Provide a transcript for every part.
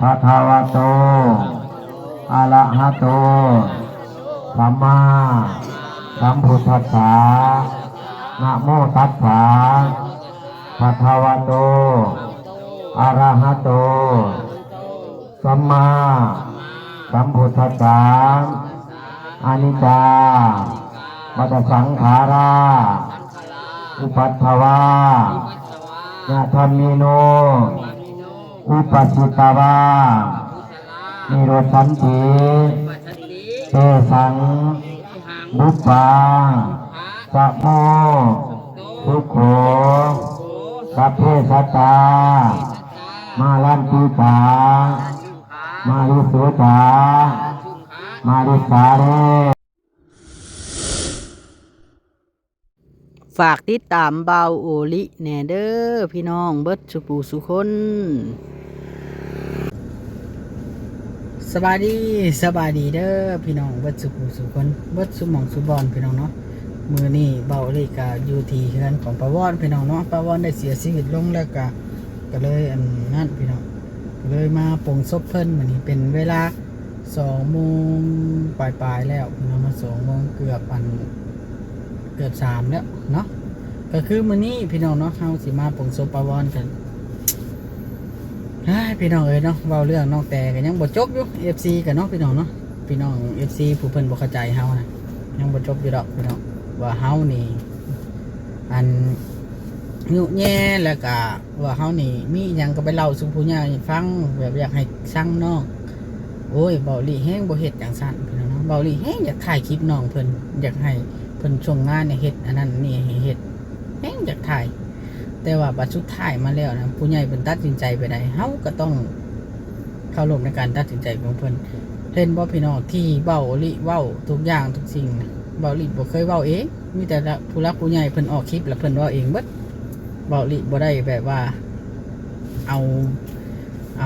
ภะคะวะโตอะระหะโตสัมมาสัมพุทธัสสะนะโมตัสสะภะคะวะโตอะระหะโตสัมมาสัมพุทธัสสะอนิจจาวัฏสังขาราอุปัฏฐวายะธัมมิโนอุปัสสิตวานิโรธสันติเตสังบุปผาสัพโมทุกโขสัพเพสัตตามาลันติตามาลิสุตามาลิสาเรฝากติดตามเบาโอลิแหน่เด้อพี่น้องเบิดสุปูสุคนสบายดีเด้อพี่น้องเบิดสุปูสุคนเบิดสุหม่องสุบอนพี่น้องเนาะมื้อนี้เบาโอลิก็อยู่ที่เฮือนของป้าวอนพี่น้องเนาะป้าวอนได้เสียชีวิตลงแล้วก็เลยนั่นพี่น้องก็เลยมาปลงศพเพิ่นมื้อนี้เป็นเวลา2 โมงปลายๆแล้วพี่น้องมา2 โมงเกือบ3แล้วเนาะก็คือมื้อนี้พี่น้องเนาะเฮาสิมาปลงศพป้าวอนกันพี่น้องเอ้ยเนาะเว้าเรื่องน้องแต่ก็ยังบ่จบอยู่ FC กันเนาะพี่น้องเนาะพี่น้อง FC ผู้เพิ่นบ่เข้าใจเฮานะยังบ่จบอยู่ดอกพี่น้องว่าเฮานี่ยุแย่แล้วก็ว่าเฮานี่มีหยังก็ไปเล่าสู่ผู้ใหญ่ฟังแบบอยากให้สั่งน้องโอ้ยเบาหลีแฮงบ่เฮ็ดจังซั่นพี่น้องเนาะเบาหลีแฮงอยากถ่ายคลิปน้องเพิ่นอยากให้เพิ่นช่วงงานเนี่ยเฮ็ดอันนั้นนี่ให้เฮ็ดแฮงอยากถ่ายแต่ว่าบัดสุดท้ายมาแล้วนะผู้ใหญ่เพิ่นตัดสินใจไปได้เฮาก็ต้องเข้าร่วมในการตัดสินใจของเพิ่นเห็นบ่พี่น้องที่เบาหลีเว้าทุกอย่างทุกสิ่งนะเบาหลีบ่เคยเว้าเองมีแต่ผู้รักผู้ใหญ่เพิ่นออกคลิปแล้วเพิ่นเว้าเองเบิดเบาหลีบ่ได้แบบว่าเอา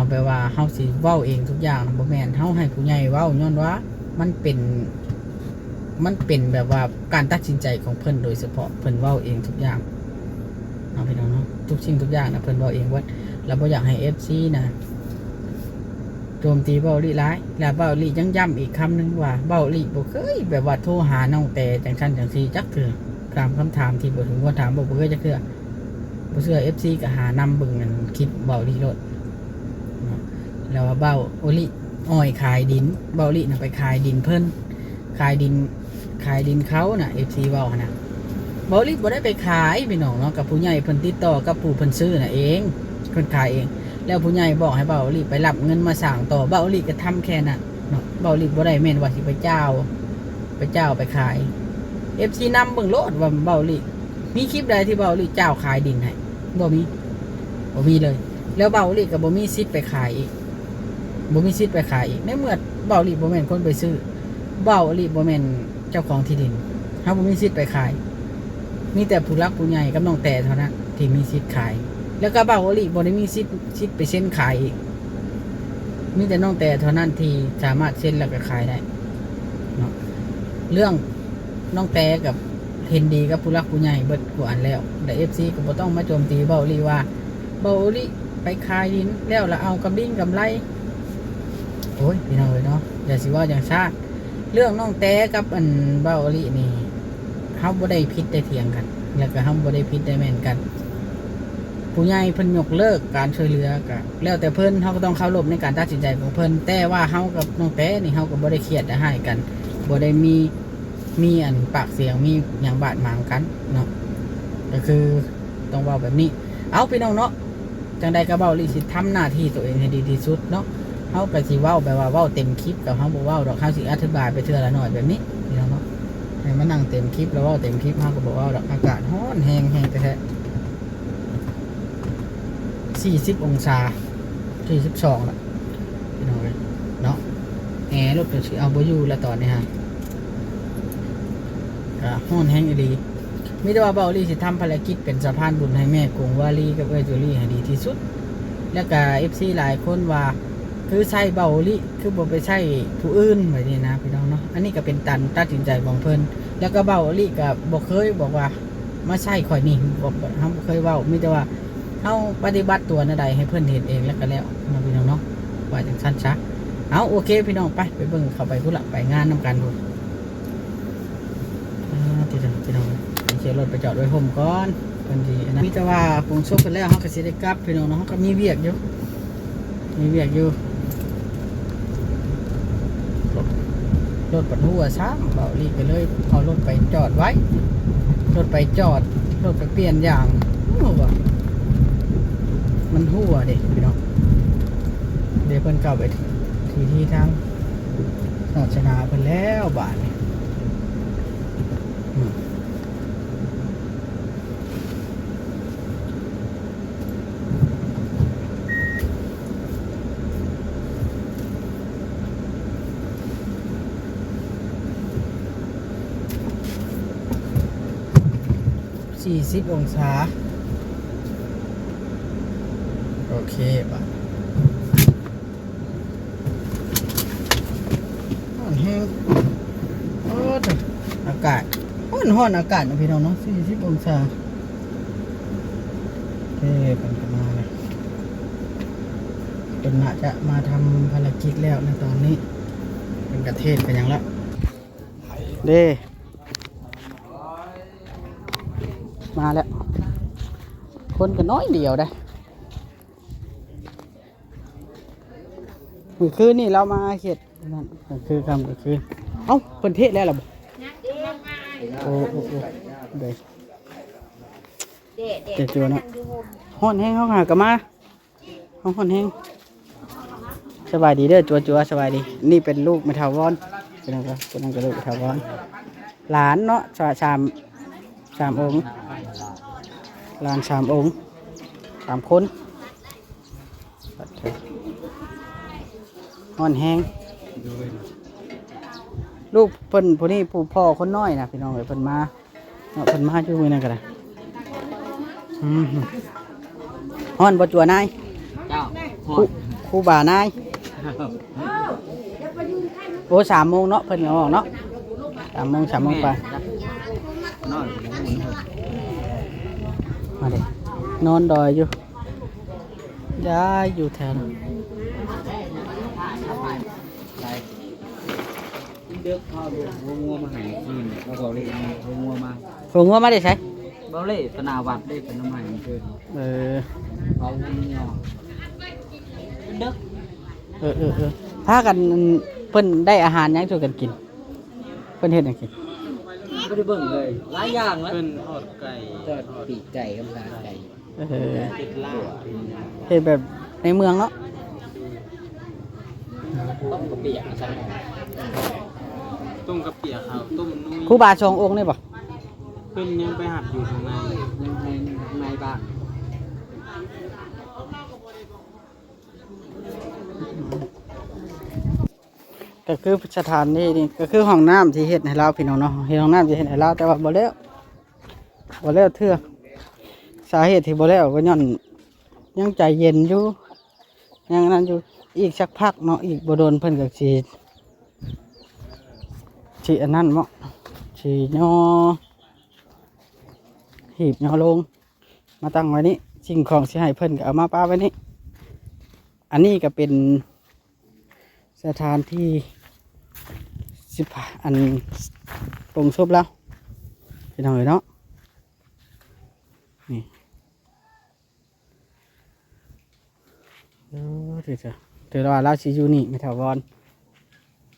แบบว่าเฮาสิเว้าเองทุกอย่างบ่แม่นเฮาให้ผู้ใหญ่เว้าย้อนว่ามันเป็นแบบว่าการตัดสินใจของเพิ่นโดยเฉพาะเพิ่นเว้าเองทุกอย่างเอาพี่น้องเนาะทุกสิ่งทุกอย่างนะเพิ่นเว้าเองว่าแล้วบ่อยากให้ FC นะโจมตีเบ้าลี่ร้ายแล้วเบ้าลี่ยังย้ำอีกคำนึงว่าเบ้าลี่บ่เคยแบบว่าโทรหาน้องแต่จังซั่นจังซี่จักเทื่อตามคำถามที่บ่ถึงว่าถามบ่เคยจักเทื่อบ่เชื่อ FC ก็หานำเบิ่งนั่นคลิปเบ้าลี่โลดแล้วว่าเบ้าโอลิอ้อยขายดินเบ้าลี่น่ะไปขายดินเพิ่นขายดินเขาน่ะ FC เว้าหั่นน่ะเบ้าลี่บ่ได้ไปขายพี่น้องเนาะกับผู้ใหญ่เพิ่นติดต่อกับผู้เพิ่นซื้อน่ะเองเพิ่นขายเองแล้วผู้ใหญ่บอกให้เบ้าลี่ไปรับเงินมาสร้างต่อเบ้าลี่ก็ทำแค่นั้นเนาะเบ้าลี่บ่ได้แม่นว่าสิไปเจ้าไปขาย FC นำเบิ่งโลดว่าเบ้าลี่มีคลิปใดที่เบ้าลี่เจ้าขายดินให้บ่มีเลยแล้วเบ้าลี่ก็บ่มีสิทธิ์ไปขายอีกในเมื่อเบ้าลี่บ่แม่นคนไปซื้อเบ้าลี่บ่แม่นเจ้าของที่ดินเฮาบ่มีสิทธิ์ไปขายมีแต่ผู้รักผู้ใหญ่กับน้องแต่เท่านั้นที่มีสิทธิ์ขายแล้วก็เบ้าลี่บ่ได้มีสิทธิ์ไปเซ็นขายอีกมีแต่น้องแต่เท่านั้นที่สามารถเซ็นแล้วก็ขายได้เนาะเรื่องน้องแต่กับเห็นดีกับผู้รักผู้ใหญ่เบิดกูอ่านแล้วแต่ FC ก็บ่ต้องมาโจมตีเบ้าลี่ว่าเบ้าลี่ไปขายดินแล้วเอากำไรโอ้ยพี่น้องเอ้ยเนาะอย่าสิว่าอย่างชาติเรื่องน้องแต่กับเบ้าลี่นี่เฮาบ่ได้ผิดได้เถียงกันแล้วก็เฮาบ่ได้ผิดได้แม่นกันผู้ใหญ่เพิ่นยกเลิกการช่วยเหลือก็แล้วแต่เพิ่นเฮาก็ต้องเคารพในการตัดสินใจของเพิ่นแต่ว่าเฮากับน้องแต่นี่เฮาก็บ่ได้เครียดได้ให้กันบ่ได้มีปากเสียงมีหยังบาดหมางกันเนาะก็คือต้องเว้าแบบนี้เอาพี่น้องเนาะจังใดก็เว้าลิสิทำหน้าที่ตัวเองให้ดีที่สุดเนาะเฮาก็สิเว้าแบบว่าเว้าเต็มคลิปกับเฮาบ่เว้าดอกเฮาสิอธิบายไปเทื่อละหน่อยแบบนี้พี่น้องเนาะให้มานั่งเต็มคลิปแล้วเว้าเต็มคลิปเฮาก็บ่เว้าดอกอากาศร้อนแฮงแท้40 องศา42ล่ะพี่น้องเอ้ยเนาะแอร์รถก็สิเอาบ่อยู่แล้วตอนนี้ฮะร้อนแห้งอีหลีมีแต่ว่าเบาลี่สิทำภารกิจเป็นสะพานบุญให้แม่กงวาลีกับเอ้ยจูลี่ให้ดีที่สุดแล้วก็ FC หลายคนว่าคือใช่เบาลี่คือบ่ไปใช่ผู้อื่นแบบนี้นะพี่น้องเนาะอันนี้ก็เป็นตัดสินใจของเพิ่นแล้วก็เบาลี่ก็บ่เคยบอกว่ามาใช่ข่อยนี่บ่เฮาบ่เคยเว้ามีแต่ว่าเฮาปฏิบัติตัวใดให้เพิ่นเห็นเองแล้วก็แล้วนะพี่น้องเนาะ ว่าจังซั่นซะเอาโอเคพี่น้องไปเบิ่งเข้าไปพุ่นละไปงานนำกันพุ่นที่พี่น้องเขี่ยรถไปจอดไว้ห่มก่อนเพิ่นสิอันนั้นมีแต่ว่าปรุงซุปกันแล้วเฮาก็สิได้กลับพี่น้องเนาะเฮาก็มีเวียกอยู่รถปัดหัวซ้ำเบาลีก็เลยเอารถไปจอดไว้รถไปเปลี่ยนอย่างว่ามันหัวเด็กพี่น้องเดี๋ยวเพิ่นกลับไปที่ทางศาสนาเพิ่นแล้วบาทนี่40 องศาโอเคป่ะร้อนแห้งโอ้แต่อากาศร้อนอากาศนะพี่น้องเนาะ40 องศาโอเคเป็นกันมาเลยเป็นมาจะมาทำภารกิจแล้วในตอนนี้เป็นกระเทศกันยังละเด้มาแล้วคนก็น้อยเดียวได้เมื่อคืนนี่เรามาเขตนั่นก็คือคำก็คือเอ้าคนเทศแล้วหรอโอ้เดี๋ยวเจอเนาะห้อนแห้งเขาหากะมาห้อนแห้งสบายดีเด้อจัวสบายดีนี่เป็นลูกไม่เท่าวอนเป็นอะไรเป็นอะไรลูกไม่เท่าวอนหลานเนาะสามองค์หลาน3 องค์ 3 คนอ่อนแห้งลูกเพิ่นผู้นี้ผู้พ่อคนน้อยนะพี่น้องเอ้ยเพิ่นมาอยู่มื้อนั้นก็ได้ฮ้อนบ่จัวนายเจ้าครูบานายโอ้3 โมงเนาะเพิ่นก็ออกเนาะ3 โมงไปมาเด้นอนดอยอยู่ย้ายอยู่แถวเด็กเขาดูงัวมาหากินเราบอกเลยงัวมา หัวงัวมาได้ใช้ เบาเล่ตนาวัดได้เป็นน้ำมันเกินเขาเนาะเด็กถ้ากันเพิ่นได้อาหารยังช่วยกันกินเพิ่นเฮ็ดหยังกินไม่ได้เบิ่งเลยหลายอย่างเลย เพิ่นทอดไก่ ทอดปีกไก่กับขาไก่ ติดลาบ เฮ็ดแบบในเมืองเนาะ ต้มกระเปียกใช่ไหม ต้มกระเปียกข้าวต้มนุ่ย ครูบาชององค์นี่บ่ เพิ่นยังไปหัดอยู่ข้างใน ในบ้าน ก็คือสถานนี้นี่ก็คือห้องน้ำที่เฮ็ดให้เราพี่น้องเนาะเฮ็ดห้องน้ำที่เฮ็ดให้เราแต่ว่าบ่แล้วเทื่อสาเหตุที่บ่แล้วก็ย้อนยังใจเย็นอยู่ยังนั้นอยู่อีกสักพักเนาะอีกบ่โดนเพิ่นก็สิอันนั้นเนาะสิย่อหีบย่อลงมาตั้งไว้นี้สิ่งของสิให้เพิ่นก็เอามาป้าไว้นี้อันนี้ก็เป็นสถานที่อันปรงศพแล้วพี่น้องเอ๋ยเนาะนี่ถือว่าเราสิอยู่นี่ไม่ถาวร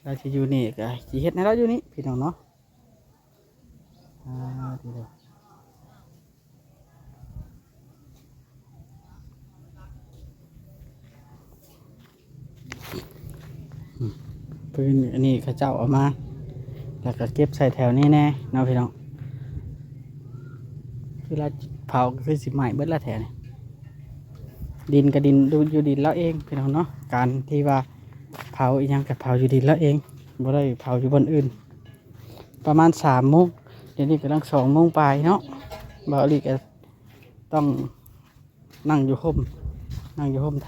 เราสิอยู่นี่ก็สิเฮ็ดให้เราอยู่นี่พี่น้องเนาะดีเลยปืนอันนี้ข้าเจ้าเอามาแล้วก็เก็บใส่แถวนี้แน่เนาะพี่น้องคือเราเผาคือสิใหม่เบิดละแถวนี่ดินกับดินดูอยู่ดินแล้วเองพี่น้องเนาะการที่ว่าเผาอีกอย่างกับเผาอยู่ดินแล้วเองบ่ได้เผาอยู่บนอื่นประมาณ3 โมงเดี๋ยวนี้กำลัง2 โมงปลายเนาะบ่าวลีก็ต้องนั่งอยู่ห่ม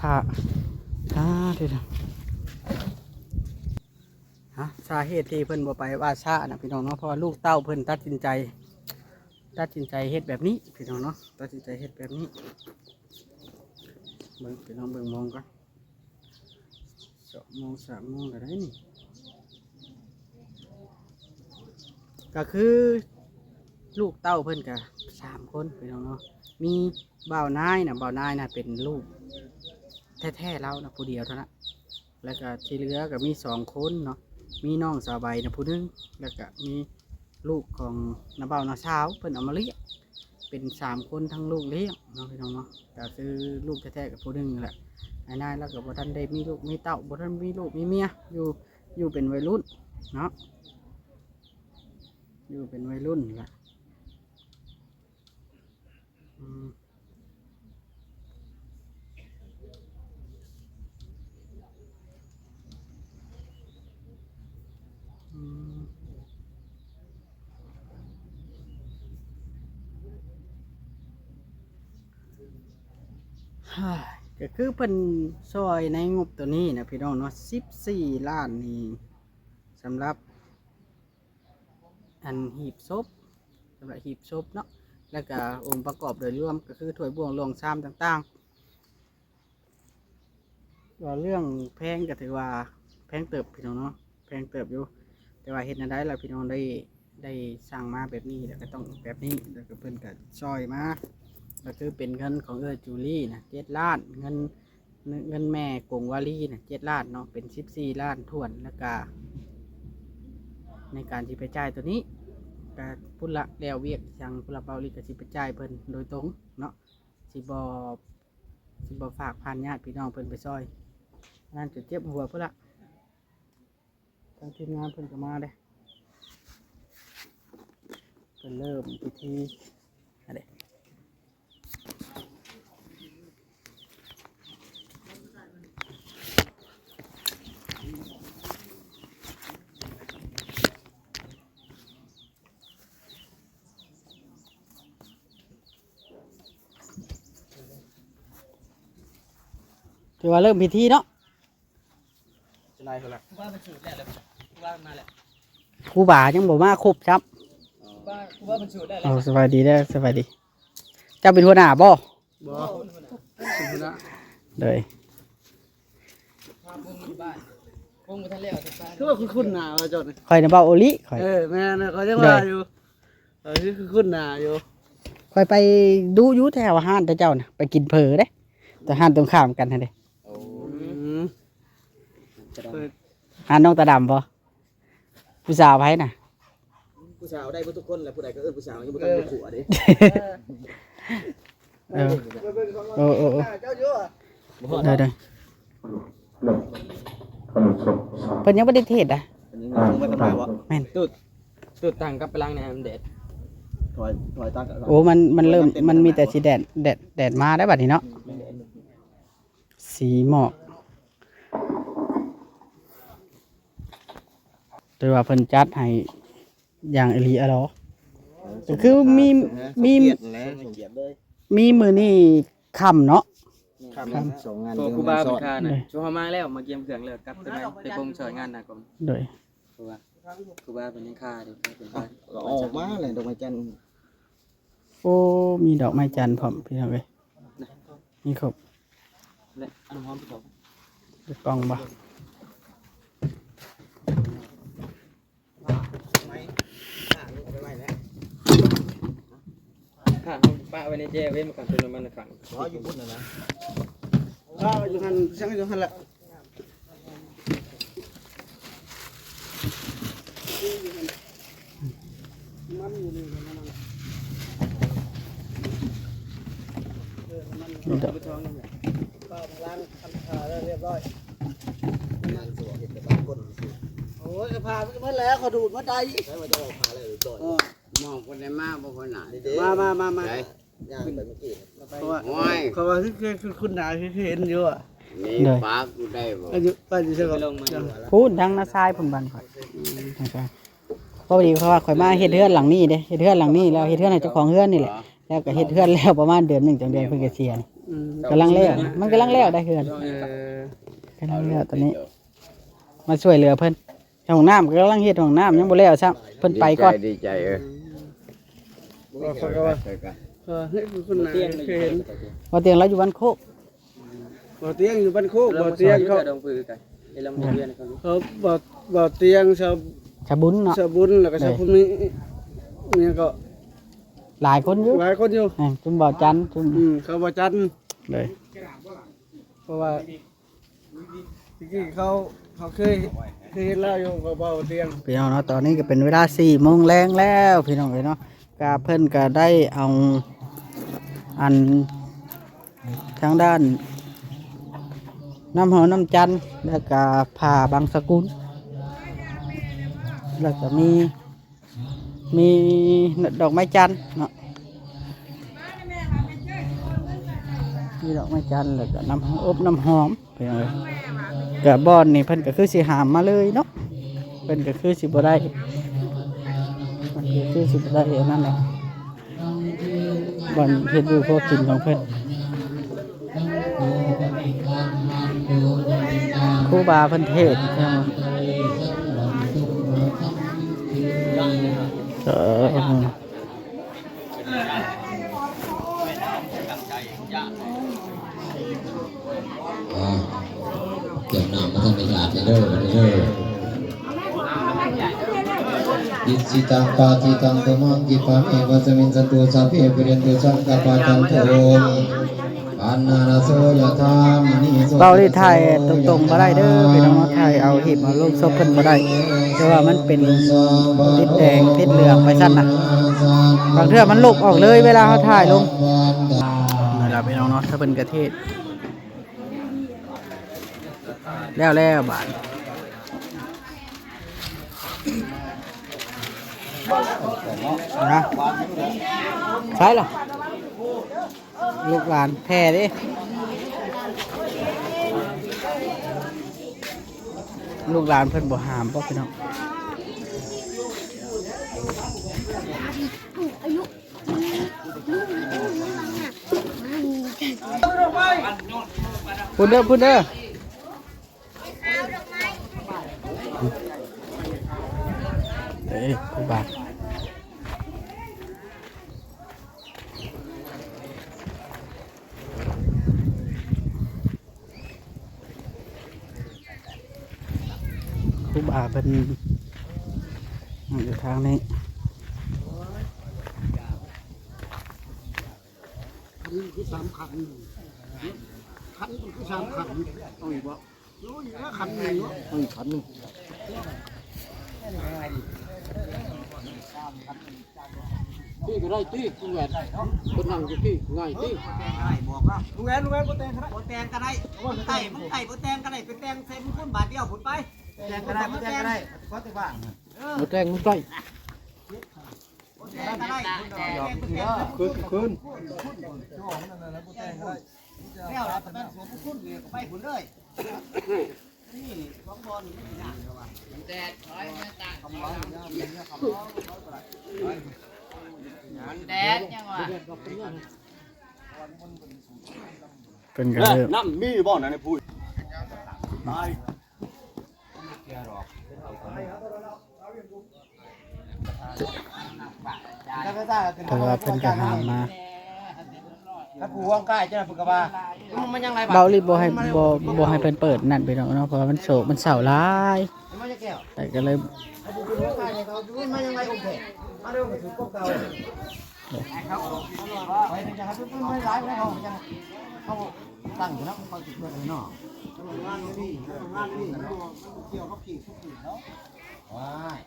ท่าทีเดียวสาเหตุที่เพิ่นบ่ไปว่าชานะพี่น้องเนาะเพราะว่าลูกเต้าเพิ่นตัดสินใจเฮ็ดแบบนี้พี่น้องเนาะตัดสินใจเฮ็ดแบบนี้เบิ่งพี่น้องเบิ่งมองก่อน 2 โมง 3 โมงก็ได้นี่ก็คือลูกเต้าเพิ่นก็3 คนพี่น้องเนาะมีบ่าวนายน่ะเป็นลูกแท้ๆเรานะผู้เดียวเท่านั้นแล้วก็ที่เหลือก็มี2 คนเนาะมีน้องสาวใบนะผู้หนึงแล้วก็มีลูกของน้าบ่าวน้าสาวเพิ่นเอามาเลี้ยงเป็น3 คนทั้งลูกเลี้ยงเนาะพี่น้องเนาะก็คือลูกแท้ๆกับผู้หนึงนั่นแหละไอ้นายแล้วก็บ่ทันได้มีลูกมีเต้าบ่ทันมีลูกมีเมียอยู่เป็นวัยรุ่นเนาะอยู่เป็นวัยรุ่นแหละอืมฮ่าก็คือเพิ่นซอยในงบตัวนี้นะพี่น้องเนาะ14 ล้านนี่สำหรับอันหีบศพสำหรับหีบศพเนาะแล้วก็องค์ประกอบโดยรวมก็คือถ้วยบวงรวงชามต่างๆก็เรื่องแพงก็ถือว่าแพงเติบพี่น้องเนาะแพงเติบอยู่แต่ว่าเฮ็ดอันใดล่ะพี่น้องได้สร้างมาแบบนี้แล้วก็ต้องแบบนี้แล้วก็เพิ่นก็ซอยมาก็คือเป็นเงินของจูลี่นะ7 ล้านเงินแม่กงวาลีนะ7 ล้านเนาะเป็น14 ล้านถ้วนแล้วก็ในการที่ไปจ่ายตัวนี้ก็พุ่นละแล้วเวียกจังพุ่นละเบาลีก็สิไปจ่ายเพิ่นโดยตรงเนาะสิบ่ฝากผ่านญาติพี่น้องเพิ่นไปซอยนั่นจะเจ็บหัวพุ่นละทางทีมงานเพิ่นก็มาเด้เพิ่นเริ่มพิธีอะไรถือว่าเริ่มพิธีเนาะ จะนายคนละ ว่ามันสูดแล้วว่ามาแล้ว ครูบายังบอกมาครบครับ ว่ามันสูดได้แล้ว เอาสบายดีได้อสบายดีเจ้าเป็นหัวหน้าบ่ บ่สุดละ เลย พาพงอยู่บ้านพงมาทะเลเอาบ้าน คือว่าคุณหนาว่าจด คอยนะเบาโอลิคอย แม่นะเขาจะว่าอยู่คือคุณหนาอยู่ คอยไปดูอยุแถวห้านแต่เจ้าน่ะไปกินเพอเด้แต่ห้านตรงข้ามกันหั่นเด้ห้านน้องตาดำบ่ผู้สาวไผน่ะ ผู้สาวได้ทุกคนแหละผู้ใดก็ผู้สาวยังบ่ทันมีผัวดิ เออโอ้เด้อเพิ่นยังบ่ได้เทศอ่ะ ไม่เป็นไรวะ แม่น ตูดต่างกับไปล้างในน้ำเด็ด ถอยตัก โอ้มันเริ่มมันมีแต่สีแดดมาได้บัดนี้เนาะสีหมอกแต่ว่าเพิ่นจัดให้อย่างอหลีอะหรอก็คือมีมือนี่ค่ำเนาะ สองงาน ตัวกูบ้าเป็นคาน่ะช่วงมาแล้วมาเกี่ยมเครื่องเลยกลับไปพงเฉยงานน่ะก่อน โดย กูบ้าเป็นยังคาดิเป็นคา ออกมาเลยดอกไม้จันทร์ โอ้มีดอกไม้จันทร์พร้อมพี่น้องเอ้ยมีครบ และอันหอมพี่เขา เดี๋ยวกล้องบ่ ข้าป้าไว้ในเจ้เว้ยมาก่อนเป็นมันฝั่ง ขออยู่พุ่นนะก็อยู่หันช่างอยู่หันละ มีดอก เรียบร้อยโอ้ยพาเมื่อแล้วเขาดูดมาได้ใช่มาจะพาอะไรหรือต่อยมองคนได้มากบ่คนหนามาย่างไปเมื่อกี้เพราะว่าเขาว่าคือคุณหนาคือเห็นอยู่อ่ะ เลย ปากกูได้บ่ ป้าอยู่ใช่ไหม ลงมา พูดทั้งนาซายผมบันข่อยพอดีเพราะว่าข่อยมาเฮ็ดเฮือนหลังนี้เด้เฮ็ดเฮือนหลังนี้แล้วเฮ็ดเฮือนให้เจ้าของเฮือนนี่แหละแล้วก็เฮ็ดเฮือนแล้วประมาณเดือน1จังเดือนเพิ่นก็เสียนี่กำลังแล้วมันกำลังแล้วได้เฮือนกำลังแล้วตอนนี้มาช่วยเหลือเพิ่นห้องน้ำก็กำลังเฮ็ดห้องน้ำยังบ่แล้วซ้ำเพิ่นไปก่อน ดีใจเขาก็ว่าเฮ้ยคุณหนาคือเห็น บ่เตียงเราอยู่บ้านโคก บ่เตียงอยู่บ้านโคกบ่เตียงเขา ดงปือกัน เดี๋ยวเรามาเรียนกัน เขาบ่เตียงชาว ชาบุญเนาะ ชาวบุญแล้วก็ชาวภูมิเนี่ยก็ หลายคนอยู่ หลายคนอยู่ จุมบ่อจันจุม เขาบ่จัน เลย เพราะว่าจริงๆเขาเคยเห็นแล้วอยู่กับบ่เตียง พี่น้องเนาะตอนนี้ก็เป็นเวลา4 โมงแรงแล้วพี่น้องเนาะก็เพิ่นก็ได้เอาอันทางด้านน้ำหอมน้ำจันทร์แล้วก็ผ่าบางสกุลแล้วก็มีดอกไม้จันทร์เนาะมีดอกไม้จันทร์แล้วก็น้ำอบน้ำหอมไปเลยกับบอนนี่เพิ่นก็คือสิหามมาเลยเนาะเพิ่นก็คือสิบ่ได้มันก็คือสิบ่ได้อันนั่นแหละบอนเฮ็ดอยู่พวกกินของเพิ่นครูบาเพิ่นเทศน์ใช่ไหมเก็บน้ำมาทำในถาดเด้อมาเด้ออิสิตังปาติตังตุมังกิปะเมวะสมินสตุสัพเพปุเรนตุสังกปะจันโทอันนานาโสยะธามณีโส เบาได้ถ่ายตรงๆบ่ได้เด้อพี่น้องถ่ายเอาหิบมาลงศพเพิ่นบ่ได้เพราะว่ามันเป็นติดแดงติดเหลืองไปซั่นน่ะบางเทื่อมันลบออกเลยเวลาเฮาถ่ายลงนั่นล่ะพี่น้องเนาะถ้าเพิ่นกระเทศแล้วบาดนะใช่เหรอลูกหลานแพ้ดิลูกหลานเพิ่นบ่หามบ่พี่น้องพูดเด้อเอ้ยครูบาเป็นอยู่ทางนี้ คือ3ขันขันคือ3ขันเอาอีกบ่รู้อยู่แล้วขันนึงเนาะขันนึงพี่ก็ได้ตีกูแหวนคนนั่งอยู่พี่ง่ายตีบอกว่าลุงแหวนบ่แต่งก็ได้ไต่มึงไต่บ่แต่งก็ได้ไปแต่งใส่มึงคนบาทเดียวพุ่นไปแต่งก็ได้ก็แต่บ้างบ่แต่งมึงไต่คืนแล้วเราเป็นสวมคุณไปพุ่นเลยนี่ของบอลนี่นะแต่ถอยมาตาแดดยังวะ เป็นกันเลย น้ำมีบ่อนะในพูดตาย แต่ว่าเพิ่นก็หามมา ถ้าผู้ว่างใกล้จะฝึกกับว่ามันยังไรบ้าง เบาลิบ่ให้เพิ่นเปิดนั่นไปเนาะเพราะว่ามันโศกมันเศร้าหลายแต่ก็เลย ผู้ว่างใกล้เนี่ยเขาดูมันยังไรโอเคมาเร็วมาถึงพวกเก่าเขาไปเป็นจะให้เพิ่มไม่ร้ายไม่เขาตั้งอยู่นะเขาติดเพื่อนเลยเนาะงานนี่เกี่ยวกับผีทุกคนแล้วว้าย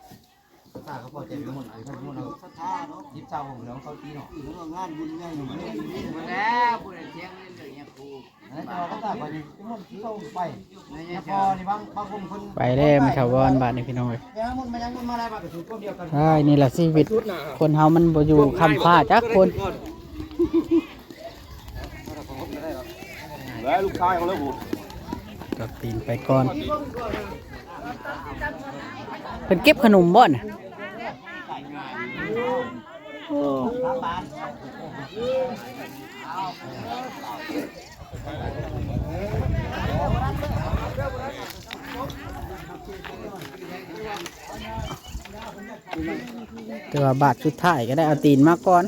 ถ้าเขาพอใจทั้งหมดเลยทั้งหมดเราศรัทธาเนาะยิบเจ้าของเราเขาตีเนาะงานบุญใหญ่หนุ่มเลยแล้วบุญเทียงเรื่องเนี่ยครูแล้วเราก็ตัดไปดิมันเข้าไปพอนี่บางคนคน ไปแล้วมันชาวบ้านบาดนี่พี่น้องเอ้ย ยังมันมาอะไรบ้างก็ถือพวกเดียวกัน ใช่นี่แหละชีวิตคนเฮามันบ่อยู่คำฟ้าจักคน แล้วลูกชายเขาแล้วพูด ก็ปีนไปก่อนเพิ่นเก็บขนมบ่น่ะแต่ว่าบาทสุดท้ายก็ได้เอาตีนมาก่อน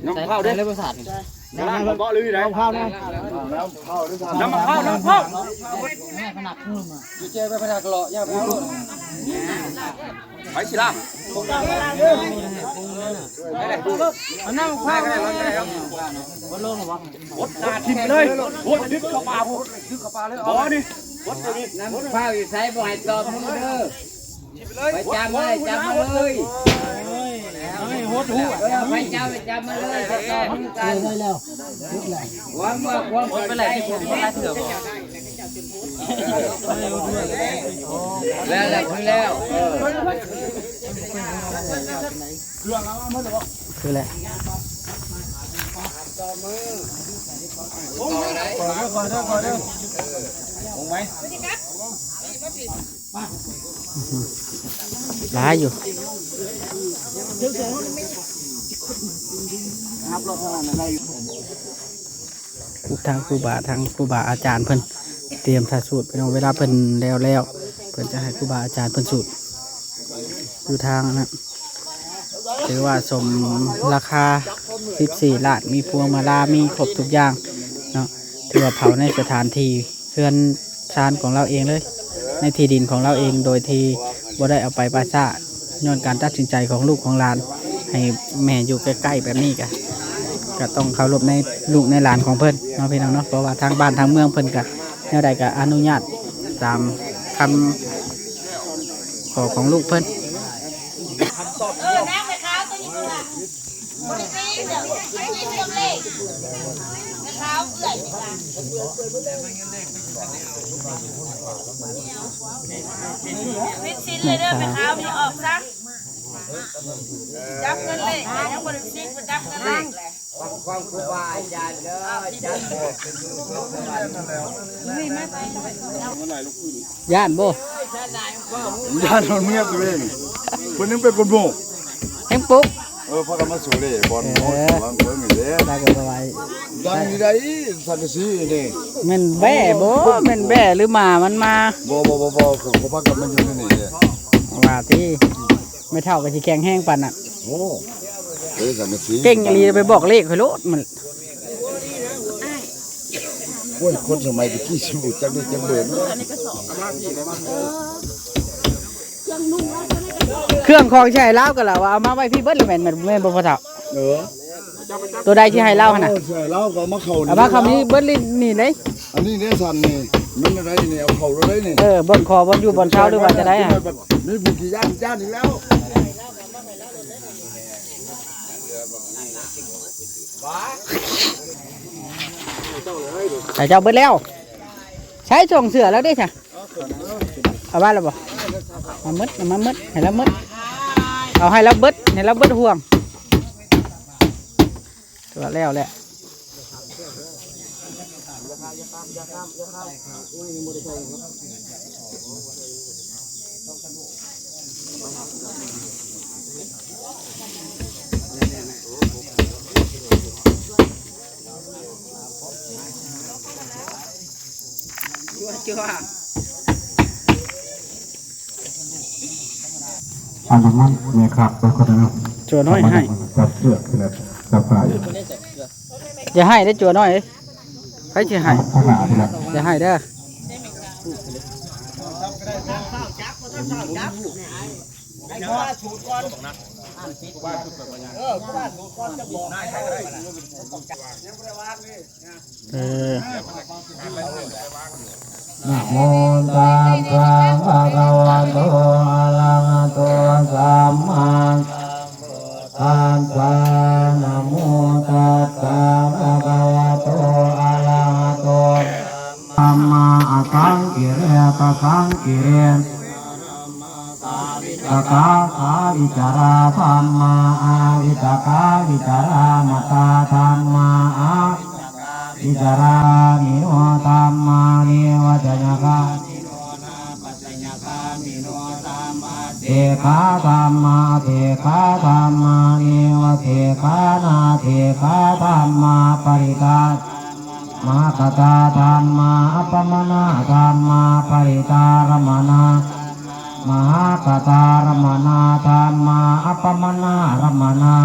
น้ำข้าวได้เลยภาษา ล่างเบาะเลยนะข้าวนะน้ำข้าวน้ำข้าวไปสิล่ะวดตาทิ่มเลยวดดึกเข้าป่าพวกดึกเข้าป่าเลยอ๋อนี่วดตัวนี้น้ำข้าวอยู่ใส่บ่อยตอบมึงเด้อไปจำเลยจำมาเลยไปจำมาเลยตอบมึงกันได้แล้วความเป็นไรที่ผมไม่ได้เถื่อนแล้วคืออะไรหลายอยู่ทางครูบาอาจารย์เพิ่นเตรียมถ่ายสูตรไปเอาเวลาเพิ่นแล้วเพิ่นจะให้ครูบาอาจารย์เพิ่นสูตรอยู่ทางนะถือว่าสมราคา14 ล้านมีพวงมาลามีครบทุกอย่างเนาะถือว่าเผาในสถานที่เพื่อนชานของเราเองเลยในที่ดินของเราเองโดยที่บ่ได้เอาไปปราสาทย้อนการตัดสินใจของลูกของหลานให้แม่อยู่ใกล้ๆแบบนี้ก็ต้องเคารพในลูกในหลานของเพิ่นเนาะพี่น้องเนาะเพราะว่าทางบ้านทางเมืองเพิ่นก็แนวใดก็อนุญาตตามคำขอของลูกเพิ่น น้ำไปขาวตัวนี้ค่ะบริปีเดี๋ยวให้กินเรื่องเล็กไปขาวเปื่อยวิสินเลยเด้อไปขาวนี่ออกซะจับเงินเล็กยังบริปีไปจับเงินเล็กเลยความครูบาอาจารย์เด้ออาจารย์ย่านบ่ย่านมันเงียบตัวเองคนนึงเป็นคนโม่ เอ็งปุ๊บ พากันมาสู่เลยบอลบอลเบิ่งนี่เด้ ได้ก็สบาย ดังนี่ได้สันสีนี่ แม่นแบ่บ่แม่นแบ่หรือหมามันมา บ่เขาพากันมาอยู่นี่เด้ ว่าที่ไม่เท่ากับที่แข็งแห้งปันน่ะ โอ้สันสี เก่งอีหลีไปบอกเลขให้โลดมัน คนสมัยตะกี้สิบ่จักได้จังเดิน เครื่องของใช้เล่าก็แล้วว่าเอามาไว้พี่เบิดเลยแม่นบ่พอเท่าตัวใดที่ให้เล่าหั่นน่ะ ใช่เราก็มาเข้า เอามาคำนี้เบิดลิ้นนี่เด้ อันนี้เนี่ยสันนี่มันอะไรนี่เอาเข้าได้นี่ บ่นคอบ่นอยู่บ่นเช้าหรือว่าจะได้อ่ะ นี่ผู้กี่ย่านอีกแล้ว ใส่เจ้าเบิดแล้วใช้ส่งเสือแล้วเด้จ้ะเอาบ้านแล้วบ่มามึดให้แล้วมึดเอาให้แล้วเบิดห่วงตัวแล้วแหละจั่ว อันนั้นเนี่ยครับตัวคนนั้น จั่วน้อยให้ จับเสือกเลยจับปลาย อย่าให้ได้จั่วน้อยเอ้ยใครจะให้ ข้างหน้าทีละ อย่าให้เด้อนะโมตัสสะภะคะวะโตอะระหะโตสัมมาสัมพุทธัสสะนะโมตัสสะภะคะวะโตอะระหะโตสัมมาสัมพุทธัสสะตถาคาวิจาราธัมมาอาวิตกาวิจารามตาธัมมาอาวิจารามิโนธัมมานิวัจญกาเทขาธัมมาเทขาธัมมานิวัเทขานาเทขาธัมมาปริตามาตตาธัมมาอัปปมนาธัมมาปริตารมนามหาตตารมนาธัมมาอัปปมนารมนา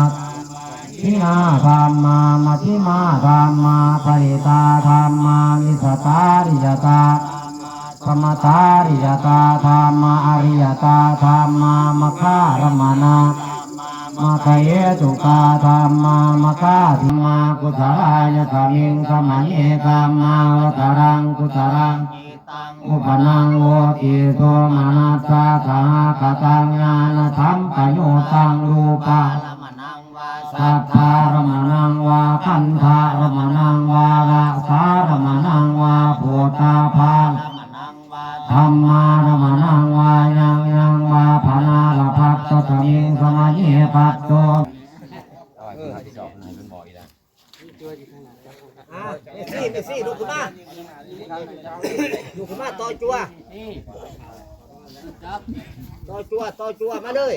ทินาธรรมามัชฌิมาธรรมาปริตาธรรมาวิสตาริยตาสมตาริยตาธรรมาอริยตาธรรมามัคคารมนามาคเยตุกาธรรมามัคคาธิมากุศลายธรรมิงสมัยเอกามาวตารังกุศลังอุปนังโวติโสมนัสสะสหคตังญาณธรรมปโยตังรูปะสัทธารมณังวาคันธารมณังวาราสารมณังวาโพธาภาธรรมารมณังวายังวาภานาลภัตตะมิงสมัยเอปัตโตไปสิลูกขึ้นมาลูกขึ้นมาต่อจัวมาเลย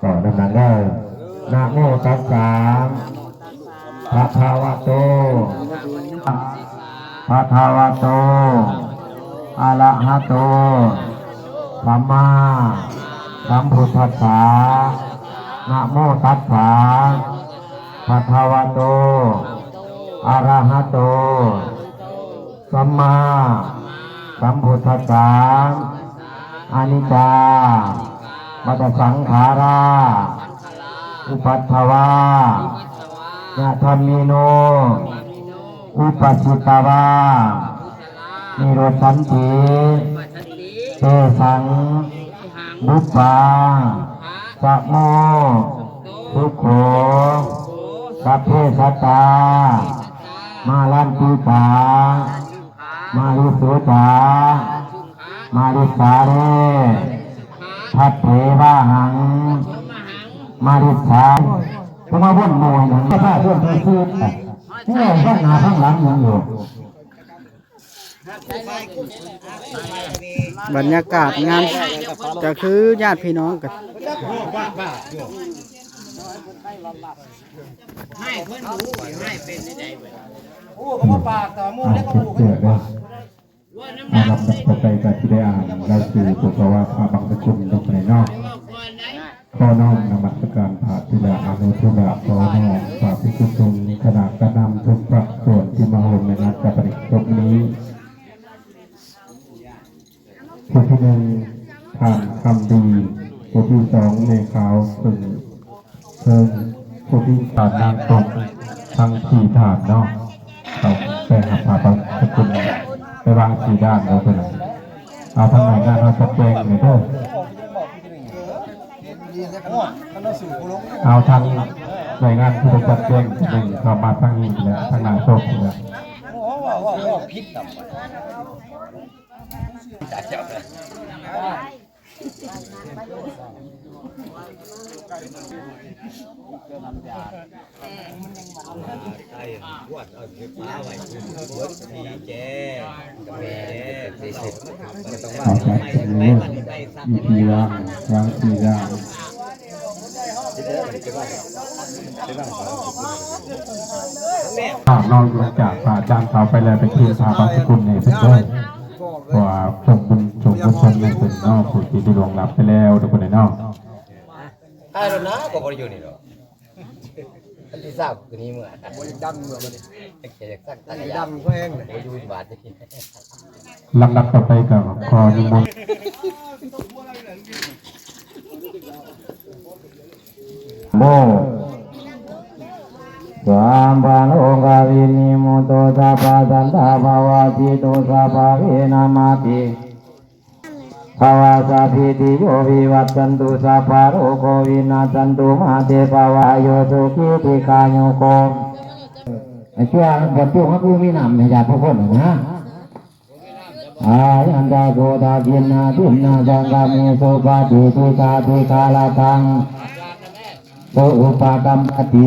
ก่อนนั้นได้นะโมตัสสะภะคะวะโตภะคะวะโตอะระหะโตสัมมาสัมพุทธัสสะนะโมตัสสะภะคะวะโตอะระหะโตสัมมาสัมพุทธัสสะอนิจจาวัฏสังขาราอุปัฏฐวาญาธรรมิโนอุปสิตวานิโรสันติเตสังบุปปาสัมโมสุโขสัพเพสัตตามาลันติกามาลิสุตามาลิสาเรทัตเถวะหังมาริสาเพราะว่าวนมวยนั่นถ้าเพื่อนเพื่อนซื้อเนี่ยข้างหน้าข้างหลังยังอยู่ บรรยากาศงานก็คือญาติพี่น้องกัน ให้เพิ่นรู้ให้เป็นได้ โอ้ก็มาปากต่อมูแล้วก็มู เกิดเลยมาลำดับต่อไปการที่ได้อ่านเราสื่อตัวว่าพระบังสกุลตรงไหนนอกข้อน้อมนมัสการพระธิดาอนุทุดาขอน้อมพระภิกษุสงฆ์ขณะกระนำทุกพระส่วนที่มาห่มในงานการปฏิบัตินี้ผู้ที่หนึ่งผ่านคำดีผู้ที่สองในขาวสึ่งเพิ่มผู้ที่ผ่านนางตกทั้งสี่ฐานนอกเขาไปหาพระบังสกุลไปวางสี่ด้านแล้วไปไหนเอาทางไหนงานเราจัดแจงหน่อยเด้อเอาทางหน่วยงานที่จะจัดแจงหนึ่งเข้ามาทางนี้แล้วทางนาโชคแล้วขอจัดเสนอวิธีวางสี่ด้านนอกจากพระอาจารย์เขาไปแล้วไปคืนพระบางสกุลในเพื่อนด้วยเพราะว่าส่งบุญชนในเพื่อนนอกผู้ที่ได้ลวงรับไปแล้วทุกคนในนอก ถ้าเรานะก็บริอยู่นี่หรออันที่ทราบคือนี้เมื่อดำเมื่อมันเกี่ยวกับตั้งดำก็แห้งเลยอยู่บาทที่ลำดับต่อไปกับขอนิมนต์โมสามปานโอกาวินิโมโตสาปาสันตาภาวะจิโตสาภาเวนามาติภาวะสาภิติโยวิวัตสันตุสัพพะโรโควินาสันตุมาเตภาวะโยสุขิติกาโยโกไอ้ช่วงบทช่วงก็มีนำให้ญาติทุกคนนะอายันตาโกตากินนาทินนาจังกามีสุปาติติกาติกาลาตังโตอุปากรรมปฏิ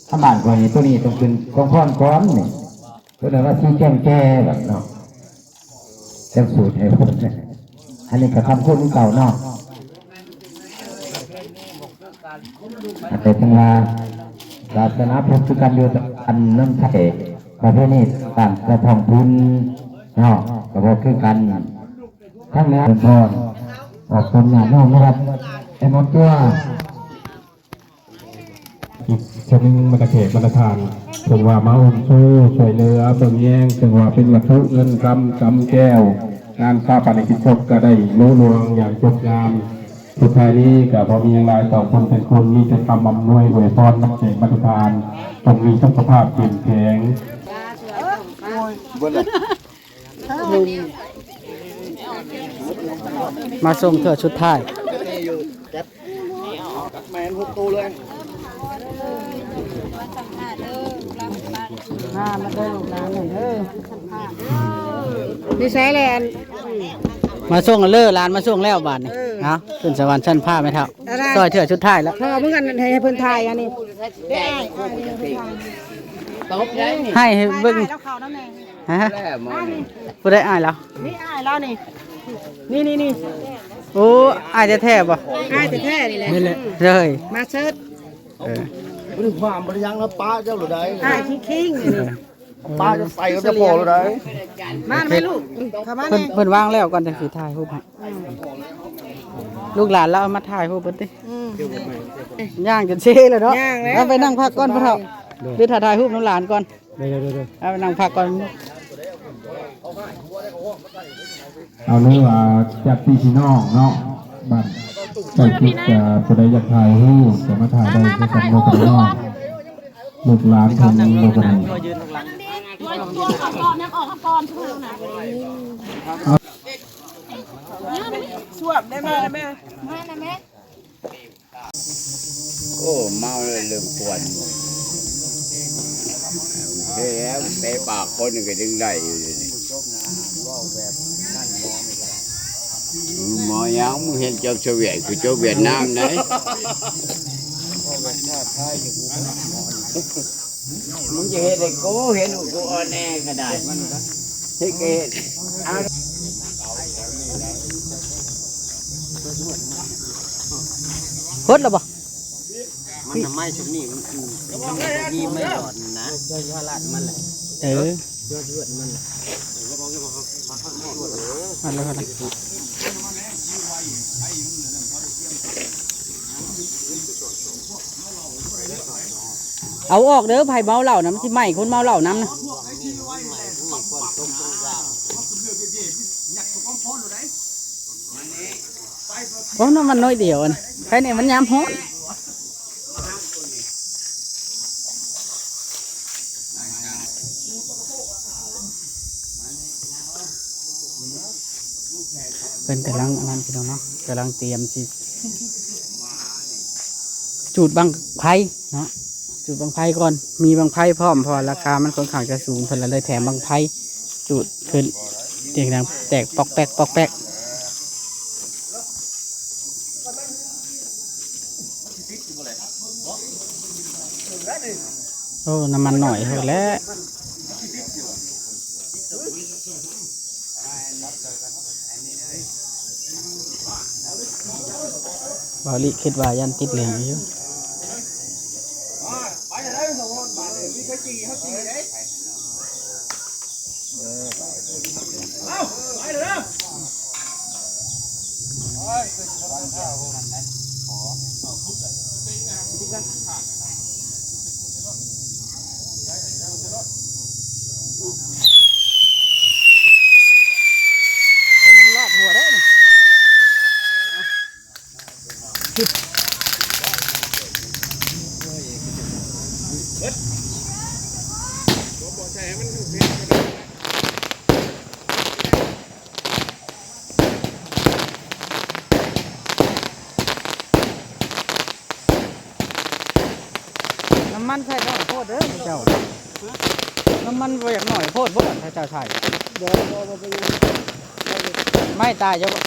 ถ้าบ้านก่อนนี่ตัวนี้ต้องเป็นของพ่อนก้อนนี่ตัวนั้นว่าชี้แจ้งแก้แบบเนาะแจ้งสูตรให้ผมอันนี้ก็ทำคนเก่าเนาะอันเป็นทางศาสนาพุทธกันอยู่อันน้ำไทย ประเภทนี้ต่างกระทองทุนเนาะกระบอกคือกันทั้งนี้เป็นพรออกคนงานน้องนะครับไอ้มดตัวอีกชนิดมันกระเขกมันกระทานถึงว่ามาอุ่นสู้ช่วยเหลือเบิ่งแย่งถึงว่าเป็นวัตถุเงินกำแก้วงานข้าปฏิกิจศพก็ได้รู้ลวงอย่างจบงามสุดท้ายนี้ก็พอมีอย่างไรต่อคนเป็นคนมีแต่คำอำนวยอวยพรนักเตะบัตรทานต้องมีสุขภาพเข้มแข็ง มาส่งเถื่อชุดท้าย แมนพุทตูเลย มาเด้อลูกหลานเด้อนี่ใช้แลนมาส่งกันเลยร้านมาส่งแล้วบาทนี่เนาะขึ้นสวรรค์ชั้นผ้าไม่เท่าซอยเถื่อชุดท้ายแล้ว พอเมื่อกันให้เพิ่นทายอันนี้ ตบได้นี่ ให้เบิ่ง แล้วเขานั่นเอง ฮะ แล้วมองนี่ ผู้ได้อายแล้ว นี่อ้ายแล้วนี่นี่ โอ้อายจะแท้บ่ อ้ายแต่แท้นี่แหละ เลย มาเชิด บริความบริยังแล้วป้าเจ้าหรือใด อ้ายคิงนี่ ป้าจะใส่ก็จะพอหรือใด มาไหมลูกเข้ามา เพิ่น แน่ เพิ่นวางแล้วก่อนจะสิถ่ายรูปให้ลูกหลานเราเอามาถ่ายรูปเพิ่นติย่างจนเซ่เลยเนาะเอาไปนั่งพักก่อนพ่อเฒ่าหรือถ่ายรูปน้องหลานก่อนเอาไปนั่งพักก่อน เอาเรื่องจากพี่น้องเนาะบ้านใส่ชุดจะผู้ใดอยากถ่ายรูปจะมาถ่ายได้ที่กันโมกันเนาะลูกหลานทำโมกัน ยืนตรงหลัง สวบได้ไหมแม่ โอ้เมาเลยลืมปวดเฮ้ยเตะปากคนก็ดึงได้อยู่นี่หมอยังมึงเห็นเจ้าโซเวียตคือเจ้าเวียดนามไหนมึงจะเห็นไอ้กูเห็นกูอ่อนแอก็ได้เฮ้ยเกศ เพิ่นแล้วบ่ มันทำไมชุดนี้มันดีไม่หลอดนะยอดลาดมันแหละ เออย อดเลือดมัน มาแล้วเอาออกเด้อไผเมาเหล้านะมันสิไหม้คนเมาเหล้าน้ำนะโอ้น้ำมันน้อยเดียวอันแค่นี้มันยามฮ้อนเป็นกำลังอันนั้นพี่น้องเนาะกำลังเตรียมสิจูดบังไฟเนาะจูดบังไฟก่อนมีบังไฟพร้อมเพอราคามันค่อนข้างจะสูงเพิ่นเลยแถมบังไฟจูดขึ้นเสียงดังแตกปอกแปกปอกแปกโอ้น้ำมันหน่อยเท่าแล้วบาลิคิดว่ายันติดเหลืองอยู่ มันรอดหัวได้นะน้ำมันใส่หน่อยโพดเด้อเจ้าน้ำมันบ่อยากหน่อยโพดบ่ถ้าเจ้าใส่ไม่ตายเจ้าบ่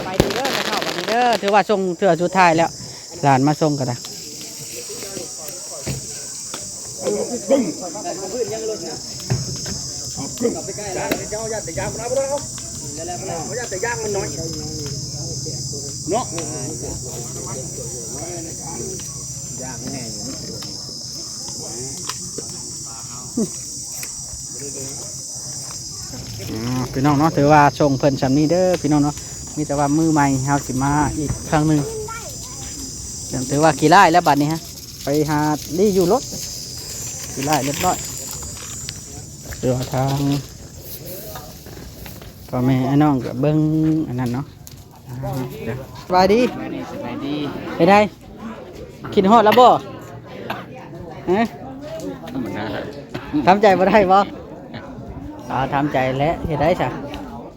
ไปดีเด้อจะเข้าไปดีเด้อถือว่าส่งเถื่อสุดท้ายแล้วหลานมาส่งกันนะ พี่น้องเนาะถือว่าชงเพิ่นชั้นนี้เด้อพี่น้องเนาะมีแต่ว่ามือใหม่เฮาสิมาอีกครั้งหนึ่งถือว่ากี่ไร่แล้วบัดนี้ฮะไปหาลี่อยู่รถกี่ไร่เรียบร้อยถือว่าทางพ่อแม่ไอ้น้องกับเบิ้งอันนั้นเนาะสบายดี สบายดี ไปได้กินฮอดแล้วบ่ฮะ ธรรมดา ทำใจบ่ได้บ่ทำใจแล้วเฮ็ดได้ซะ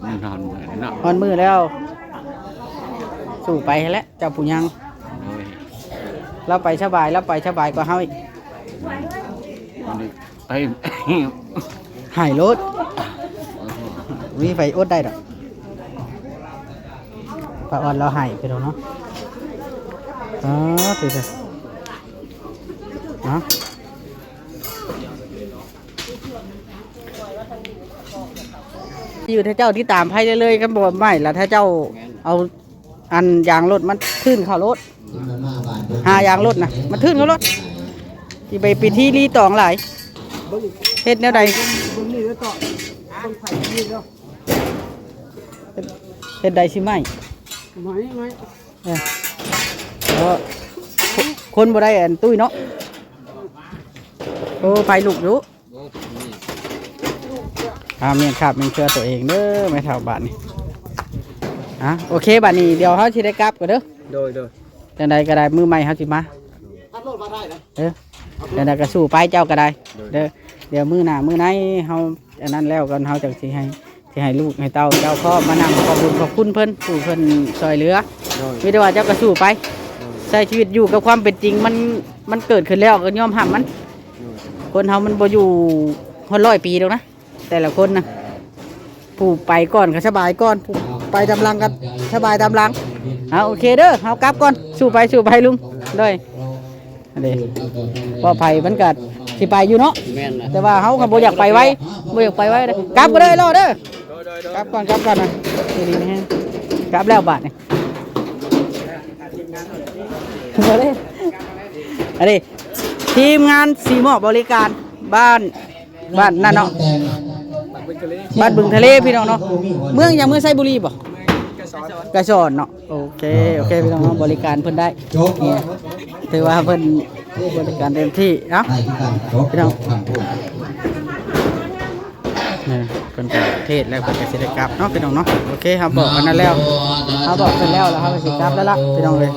มันนอนเหมือนเนาะ ฮอนมือแล้วสู้ไปแล้วเจ้าผู้ยัง โอ้ย เราไปสบายกว่าเฮาอีก มันไป หายรถมีไฟอดได้ดอกปลาอ่อนเราหายไปแล้วเนาะถือเถอะเนาะอยู่ถ้าเจ้าที่ตามไพ่เลยๆกันบ่ไม่ละถ้าเจ้าเอาอันยางรถมันขึ้นเข้ารถหายางรถนะมันขึ้นเข้ารถที่ไปปีที่รีตองหลายเฮ็ดแนวใดเฮ็ดใดสิไม่เพราะคนบ่ได้อันตุ้ยเนาะโอ้ไฟลุกอยู่เมียนขับเมียนเชื่อตัวเองเด้อไม่เท่าบาทนี่โอเคบาทนี้เดี๋ยวเขาสิได้กลับกันเด้อโดยจังใดก็ได้มือใหม่เขาสิมาจังใดก็สู้ไปเจ้าก็ได้เด้อเดี๋ยวมือหน้ามือไหนเขาอันนั้นแล้วกันเขาจังสิให้ลูกให้เต้าเจ้าพ่อมานั่งขอบคุณเพิ่นผู้เพิ่นซอยเหลือมีแต่ว่าเจ้าก็สู้ไปใช้ชีวิตอยู่กับความเป็นจริงมันเกิดขึ้นแล้วก็ยอมห้ามมันคนเฮามันบ่อยู่100 ปีแล้วนะแต่ละคนนะผู้ไปก่อนก็สบายก่อนผู้ไปตามหลังกันสบายตามหลังโอเคเด้อเอากลับก่อนสู้ไปลุงเลยอันนี้พอไผ่มันกัดสิไปอยู่เนาะแต่ว่าเขาก็บ่อยากไปไว้เด้อกลับก็ได้รอเด้อกลับก่อนนะดีๆนะฮะกลับแล้วบาทนี่อันนี้ทีมงานสีหมอกบริการบ้านนั่นเนาะบ้านบึงทะเลพี่น้องเนาะเมืองอย่างเมืองไซบุรีป่ะกระสอนเนาะโอเคพี่น้องเนาะบริการเพิ่นได้เนี่ยถือว่าเพิ่นบริการเต็มที่เนาะพี่น้องนี่เพิ่นก็เทศแล้วเพิ่นก็สิได้กลับเนาะพี่น้องเนาะโอเคครับบอกกันนั่นแล้วเขาบอกเสร็จแล้วเขาก็สิกลับแล้วล่ะพี่น้องเลย